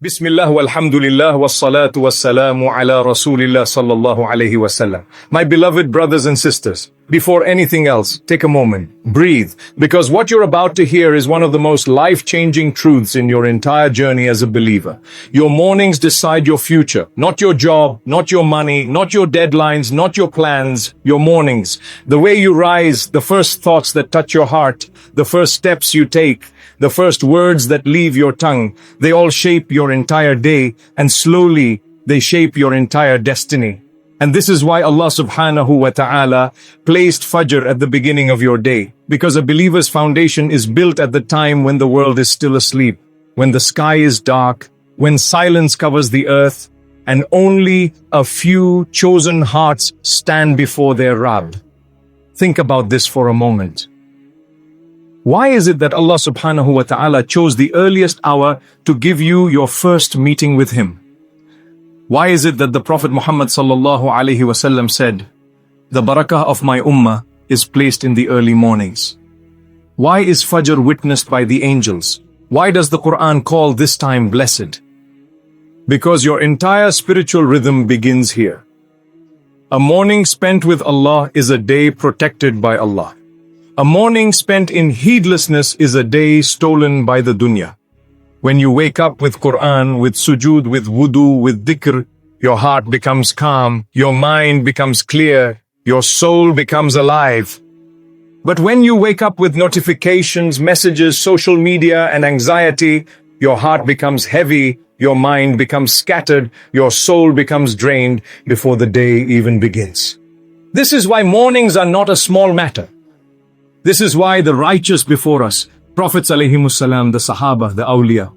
Bismillah walhamdulillah wassalatu wassalamu ala rasulillah sallallahu alayhi wasallam. My beloved brothers and sisters, before anything else, take a moment, breathe, because what you're about to hear is one of the most life-changing truths in your entire journey as a believer. Your mornings decide your future, not your job, not your money, not your deadlines, not your plans, your mornings. The way you rise, the first thoughts that touch your heart, the first steps you take, the first words that leave your tongue, they all shape your entire day, and slowly they shape your entire destiny. And this is why Allah subhanahu wa ta'ala placed Fajr at the beginning of your day, because a believer's foundation is built at the time when the world is still asleep, when the sky is dark, when silence covers the earth, and only a few chosen hearts stand before their Rabb. Think about this for a moment. Why is it that Allah subhanahu wa ta'ala chose the earliest hour to give you your first meeting with Him? Why is it that the Prophet Muhammad sallallahu alaihi wasallam said, "The barakah of my ummah is placed in the early mornings"? Why is Fajr witnessed by the angels? Why does the Quran call this time blessed? Because your entire spiritual rhythm begins here. A morning spent with Allah is a day protected by Allah. A morning spent in heedlessness is a day stolen by the dunya. When you wake up with Quran, with sujood, with wudu, with dhikr, your heart becomes calm, your mind becomes clear, your soul becomes alive. But when you wake up with notifications, messages, social media, and anxiety, your heart becomes heavy, your mind becomes scattered, your soul becomes drained before the day even begins. This is why mornings are not a small matter. This is why the righteous before us, Prophets alayhimussalam, the Sahaba, the Awliya,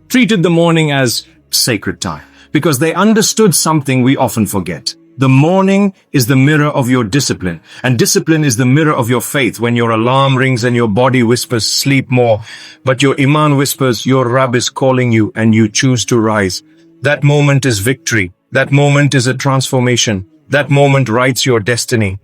treated the morning as sacred time, because they understood something we often forget. The morning is the mirror of your discipline, and discipline is the mirror of your faith. When your alarm rings and your body whispers, sleep more, but your iman whispers, your Rabb is calling you, and you choose to rise. That moment is victory. That moment is a transformation. That moment writes your destiny.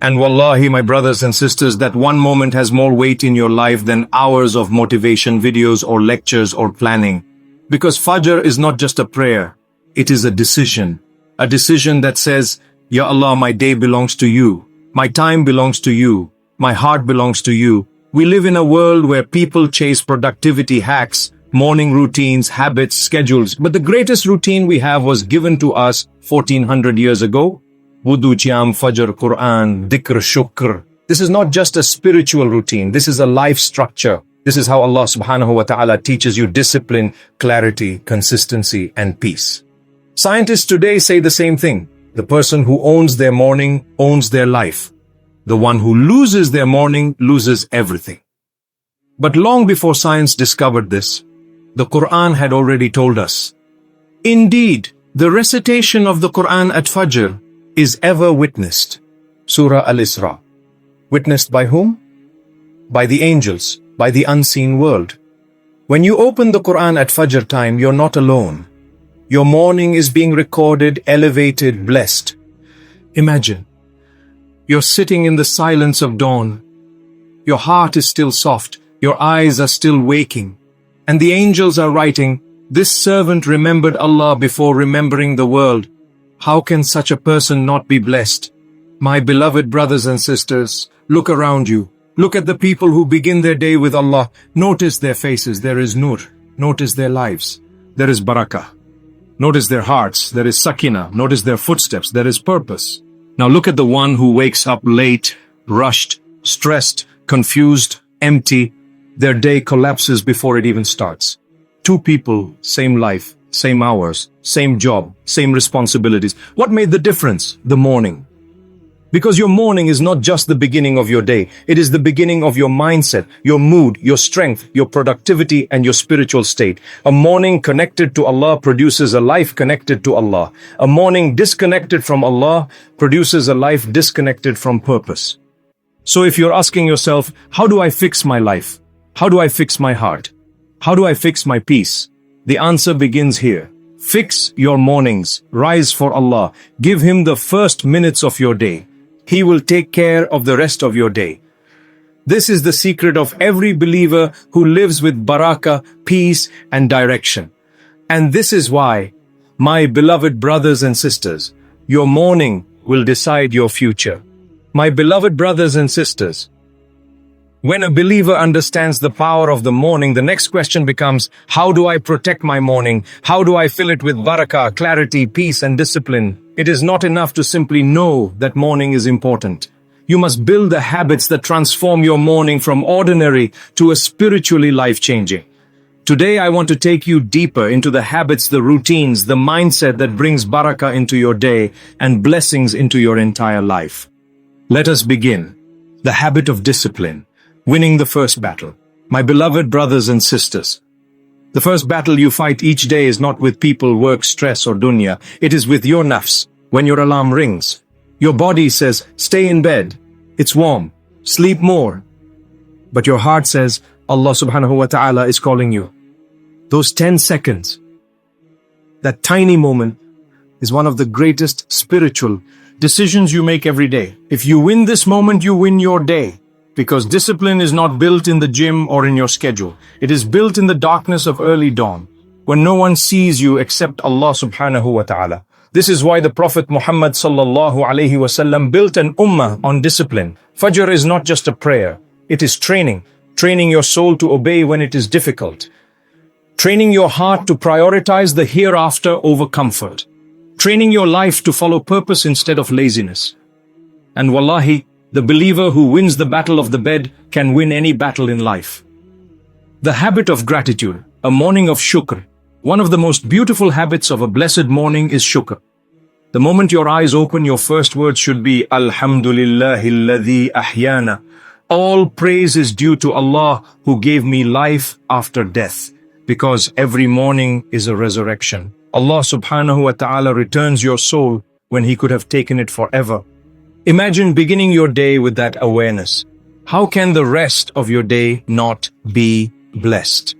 And wallahi, my brothers and sisters, that one moment has more weight in your life than hours of motivation videos or lectures or planning. Because Fajr is not just a prayer, it is a decision. A decision that says, Ya Allah, my day belongs to you. My time belongs to you. My heart belongs to you. We live in a world where people chase productivity hacks, morning routines, habits, schedules. But the greatest routine we have was given to us 1400 years ago. Wudu, Qiyam, Fajr, Quran, Dhikr, Shukr. This is not just a spiritual routine. This is a life structure. This is how Allah subhanahu wa ta'ala teaches you discipline, clarity, consistency, and peace. Scientists today say the same thing. The person who owns their morning owns their life. The one who loses their morning loses everything. But long before science discovered this, the Quran had already told us. Indeed, the recitation of the Quran at Fajr is ever witnessed. Surah Al-Isra. Witnessed by whom? By the angels, by the unseen world. When you open the Quran at Fajr time, you're not alone. Your morning is being recorded, elevated, blessed. Imagine, you're sitting in the silence of dawn. Your heart is still soft, your eyes are still waking, and the angels are writing, "This servant remembered Allah before remembering the world. How can such a person not be blessed?" My beloved brothers and sisters, look around you. Look at the people who begin their day with Allah. Notice their faces, there is nur. Notice their lives, there is barakah. Notice their hearts, there is sakina. Notice their footsteps, there is purpose. Now look at the one who wakes up late, rushed, stressed, confused, empty. Their day collapses before it even starts. Two people, same life, same hours, same job, same responsibilities. What made the difference? The morning. Because your morning is not just the beginning of your day. It is the beginning of your mindset, your mood, your strength, your productivity, and your spiritual state. A morning connected to Allah produces a life connected to Allah. A morning disconnected from Allah produces a life disconnected from purpose. So if you're asking yourself, how do I fix my life? How do I fix my heart? How do I fix my peace? The answer begins here. Fix your mornings. Rise for Allah. Give Him the first minutes of your day. He will take care of the rest of your day. This is the secret of every believer who lives with barakah, peace, and direction. And this is why, my beloved brothers and sisters, your morning will decide your future. My beloved brothers and sisters, when a believer understands the power of the morning, the next question becomes, how do I protect my morning? How do I fill it with barakah, clarity, peace, and discipline? It is not enough to simply know that morning is important. You must build the habits that transform your morning from ordinary to a spiritually life-changing. Today, I want to take you deeper into the habits, the routines, the mindset that brings barakah into your day and blessings into your entire life. Let us begin. The habit of discipline. Winning the first battle. My beloved brothers and sisters, the first battle you fight each day is not with people, work, stress, or dunya. It is with your nafs. When your alarm rings, your body says, stay in bed. It's warm. Sleep more. But your heart says, Allah subhanahu wa ta'ala is calling you. Those 10 seconds, that tiny moment, is one of the greatest spiritual decisions you make every day. If you win this moment, you win your day. Because discipline is not built in the gym or in your schedule. It is built in the darkness of early dawn, when no one sees you except Allah subhanahu wa ta'ala. This is why the Prophet Muhammad sallallahu alaihi wasallam built an ummah on discipline. Fajr is not just a prayer. It is training your soul to obey when it is difficult. Training your heart to prioritize the hereafter over comfort. Training your life to follow purpose instead of laziness. And wallahi, the believer who wins the battle of the bed can win any battle in life. The habit of gratitude, a morning of shukr. One of the most beautiful habits of a blessed morning is shukr. The moment your eyes open, your first words should be, Alhamdulillahi alladhi ahyana. All praise is due to Allah who gave me life after death. Because every morning is a resurrection. Allah subhanahu wa ta'ala returns your soul when He could have taken it forever. Imagine beginning your day with that awareness. How can the rest of your day not be blessed?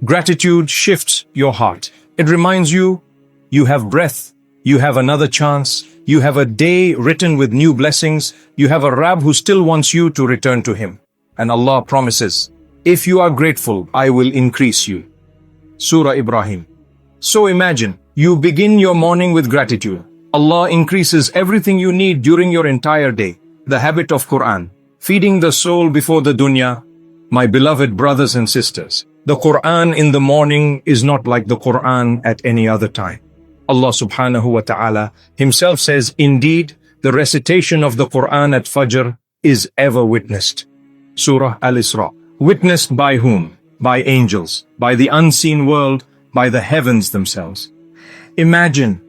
Gratitude shifts your heart. It reminds you, you have breath, you have another chance, you have a day written with new blessings, you have a Rabb who still wants you to return to Him. And Allah promises, if you are grateful, I will increase you. Surah Ibrahim. So imagine, you begin your morning with gratitude. Allah increases everything you need during your entire day. The habit of Quran. Feeding the soul before the dunya. My beloved brothers and sisters, the Quran in the morning is not like the Quran at any other time. Allah subhanahu wa ta'ala Himself says, indeed, the recitation of the Quran at Fajr is ever witnessed. Surah Al-Isra. Witnessed by whom? By angels, by the unseen world, by the heavens themselves. Imagine,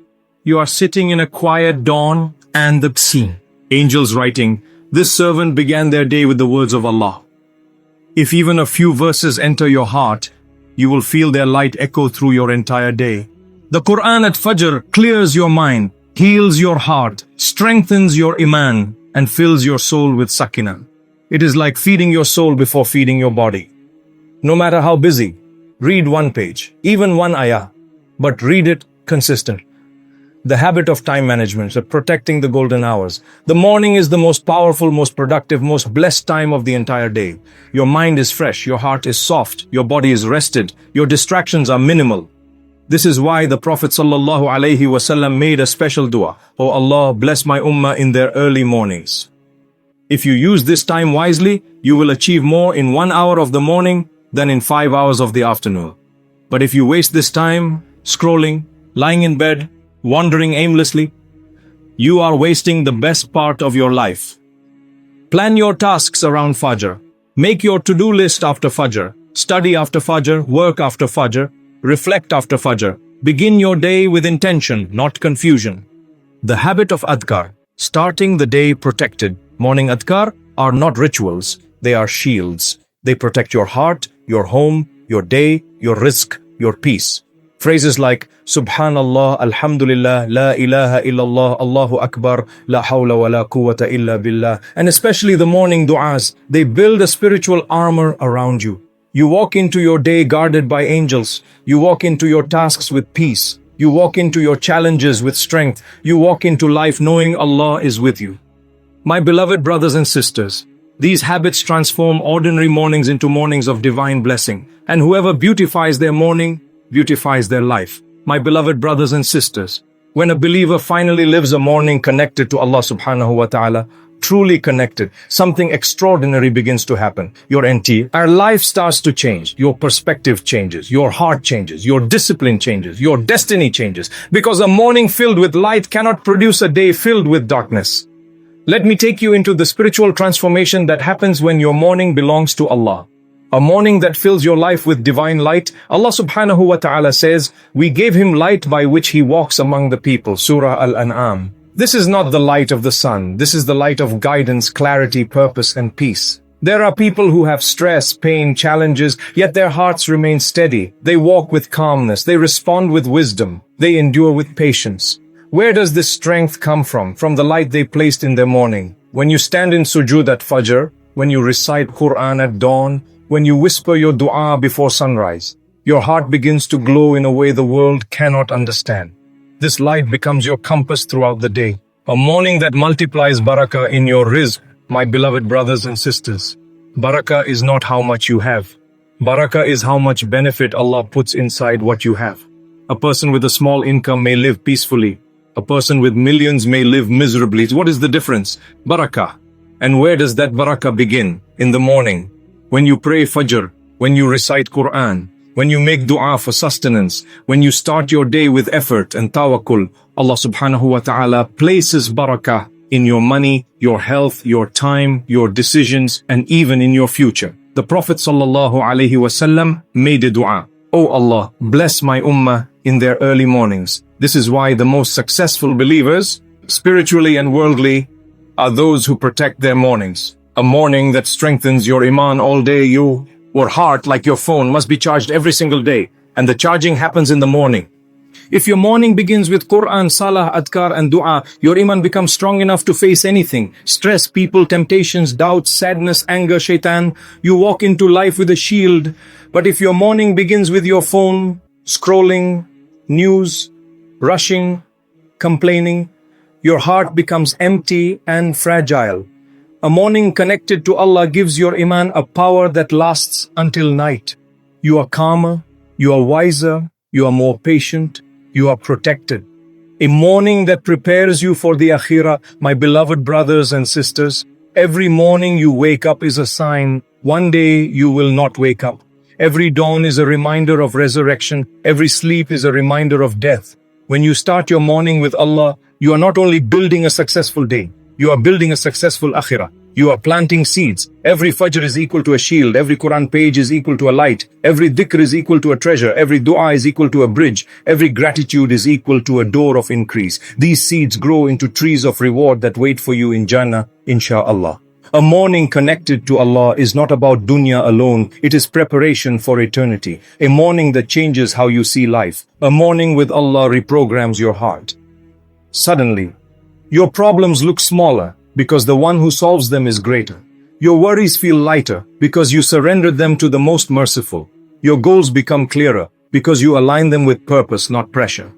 you are sitting in a quiet dawn and the scene. Angels writing, this servant began their day with the words of Allah. If even a few verses enter your heart, you will feel their light echo through your entire day. The Quran at Fajr clears your mind, heals your heart, strengthens your iman, and fills your soul with sakinah. It is like feeding your soul before feeding your body. No matter how busy, read one page, even one ayah, but read it consistently. The habit of time management, of protecting the golden hours. The morning is the most powerful, most productive, most blessed time of the entire day. Your mind is fresh, your heart is soft, your body is rested, your distractions are minimal. This is why the Prophet ﷺ made a special dua. Oh Allah, bless my ummah in their early mornings. If you use this time wisely, you will achieve more in 1 hour of the morning than in 5 hours of the afternoon. But if you waste this time scrolling, lying in bed, wandering aimlessly, you are wasting the best part of your life. Plan your tasks around Fajr. Make your to-do list after Fajr. Study after Fajr, work after Fajr, reflect after Fajr. Begin your day with intention, not confusion. The habit of adhkar, starting the day protected. Morning adhkar are not rituals, they are shields. They protect your heart, your home, your day, your rizq, your peace. Phrases like Subhanallah, Alhamdulillah, La ilaha illallah, Allahu Akbar, La hawla wa la quwwata illa billah, and especially the morning du'as, they build a spiritual armor around you. You walk into your day guarded by angels. You walk into your tasks with peace. You walk into your challenges with strength. You walk into life knowing Allah is with you. My beloved brothers and sisters, these habits transform ordinary mornings into mornings of divine blessing, and whoever beautifies their morning, beautifies their life. My beloved brothers and sisters, when a believer finally lives a morning connected to Allah subhanahu wa ta'ala, truly connected, something extraordinary begins to happen. Your entire life starts to change. Your perspective changes. Your heart changes. Your discipline changes. Your destiny changes. Because a morning filled with light cannot produce a day filled with darkness. Let me take you into the spiritual transformation that happens when your morning belongs to Allah. A morning that fills your life with divine light. Allah subhanahu wa ta'ala says, we gave him light by which he walks among the people. Surah Al-An'am. This is not the light of the sun. This is the light of guidance, clarity, purpose, and peace. There are people who have stress, pain, challenges, yet their hearts remain steady. They walk with calmness. They respond with wisdom. They endure with patience. Where does this strength come from? From the light they placed in their morning. When you stand in sujood at Fajr, when you recite Quran at dawn, when you whisper your dua before sunrise, your heart begins to glow in a way the world cannot understand. This light becomes your compass throughout the day. A morning that multiplies barakah in your rizq, my beloved brothers and sisters. Barakah is not how much you have. Barakah is how much benefit Allah puts inside what you have. A person with a small income may live peacefully. A person with millions may live miserably. What is the difference? Barakah. And where does that barakah begin? In the morning. When you pray Fajr, when you recite Quran, when you make dua for sustenance, when you start your day with effort and tawakkul, Allah subhanahu wa ta'ala places barakah in your money, your health, your time, your decisions, and even in your future. The Prophet sallallahu alaihi wasallam made a dua. Oh Allah, bless my ummah in their early mornings. This is why the most successful believers, spiritually and worldly, are those who protect their mornings. A morning that strengthens your iman all day. Your heart, like your phone, must be charged every single day, and the charging happens in the morning. If your morning begins with Quran, Salah, Adkar, and Dua, your iman becomes strong enough to face anything. Stress, people, temptations, doubts, sadness, anger, shaitan. You walk into life with a shield. But if your morning begins with your phone, scrolling, news, rushing, complaining, your heart becomes empty and fragile. A morning connected to Allah gives your iman a power that lasts until night. You are calmer, you are wiser, you are more patient, you are protected. A morning that prepares you for the akhirah, my beloved brothers and sisters. Every morning you wake up is a sign. One day you will not wake up. Every dawn is a reminder of resurrection. Every sleep is a reminder of death. When you start your morning with Allah, you are not only building a successful day, you are building a successful akhirah. You are planting seeds. Every Fajr is equal to a shield. Every Quran page is equal to a light. Every dhikr is equal to a treasure. Every dua is equal to a bridge. Every gratitude is equal to a door of increase. These seeds grow into trees of reward that wait for you in Jannah, InshaAllah. A morning connected to Allah is not about dunya alone. It is preparation for eternity. A morning that changes how you see life. A morning with Allah reprograms your heart. Suddenly, your problems look smaller because the one who solves them is greater. Your worries feel lighter because you surrendered them to the most merciful. Your goals become clearer because you align them with purpose, not pressure.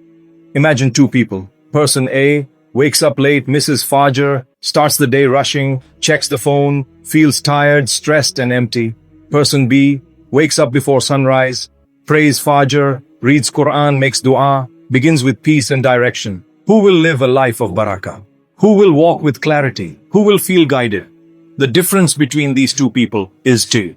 Imagine two people. Person A wakes up late, misses Fajr, starts the day rushing, checks the phone, feels tired, stressed, and empty. Person B wakes up before sunrise, prays Fajr, reads Quran, makes dua, begins with peace and direction. Who will live a life of barakah? Who will walk with clarity? Who will feel guided? The difference between these two people is the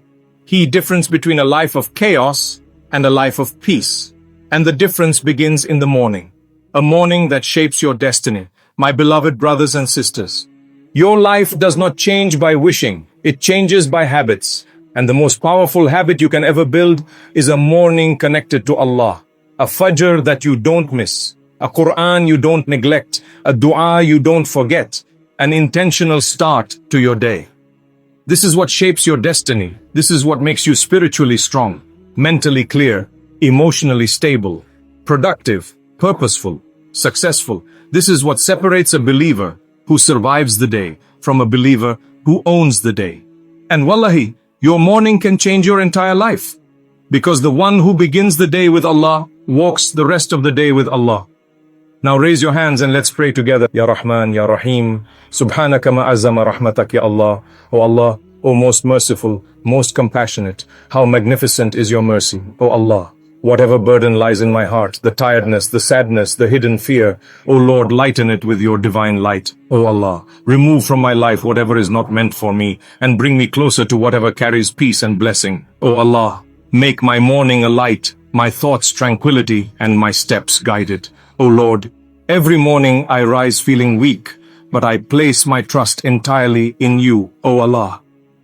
difference between a life of chaos and a life of peace. And the difference begins in the morning. A morning that shapes your destiny. My beloved brothers and sisters, your life does not change by wishing. It changes by habits. And the most powerful habit you can ever build is a morning connected to Allah. A Fajr that you don't miss. A Quran you don't neglect. A dua you don't forget. An intentional start to your day. This is what shapes your destiny. This is what makes you spiritually strong, mentally clear, emotionally stable, productive, purposeful, successful. This is what separates a believer who survives the day from a believer who owns the day. And wallahi, your morning can change your entire life. Because the one who begins the day with Allah walks the rest of the day with Allah. Now raise your hands and let's pray together. Ya Rahman, Ya Rahim, Subhanaka ma'azama rahmatak ya Allah. O Allah, O most merciful, most compassionate, how magnificent is your mercy. O Allah, whatever burden lies in my heart, the tiredness, the sadness, the hidden fear, O Lord, lighten it with your divine light. O Allah, remove from my life whatever is not meant for me, and bring me closer to whatever carries peace and blessing. O Allah, make my morning a light, my thoughts tranquility, and my steps guided. O Lord, every morning I rise feeling weak, but I place my trust entirely in you, O Allah.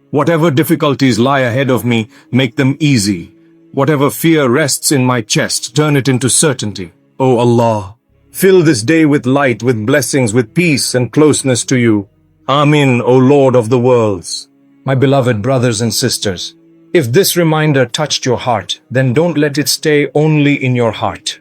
Whatever difficulties lie ahead of me, make them easy. Whatever fear rests in my chest, turn it into certainty. O Allah, fill this day with light, with blessings, with peace and closeness to you. Amin, O Lord of the worlds. My beloved brothers and sisters, if this reminder touched your heart, then don't let it stay only in your heart.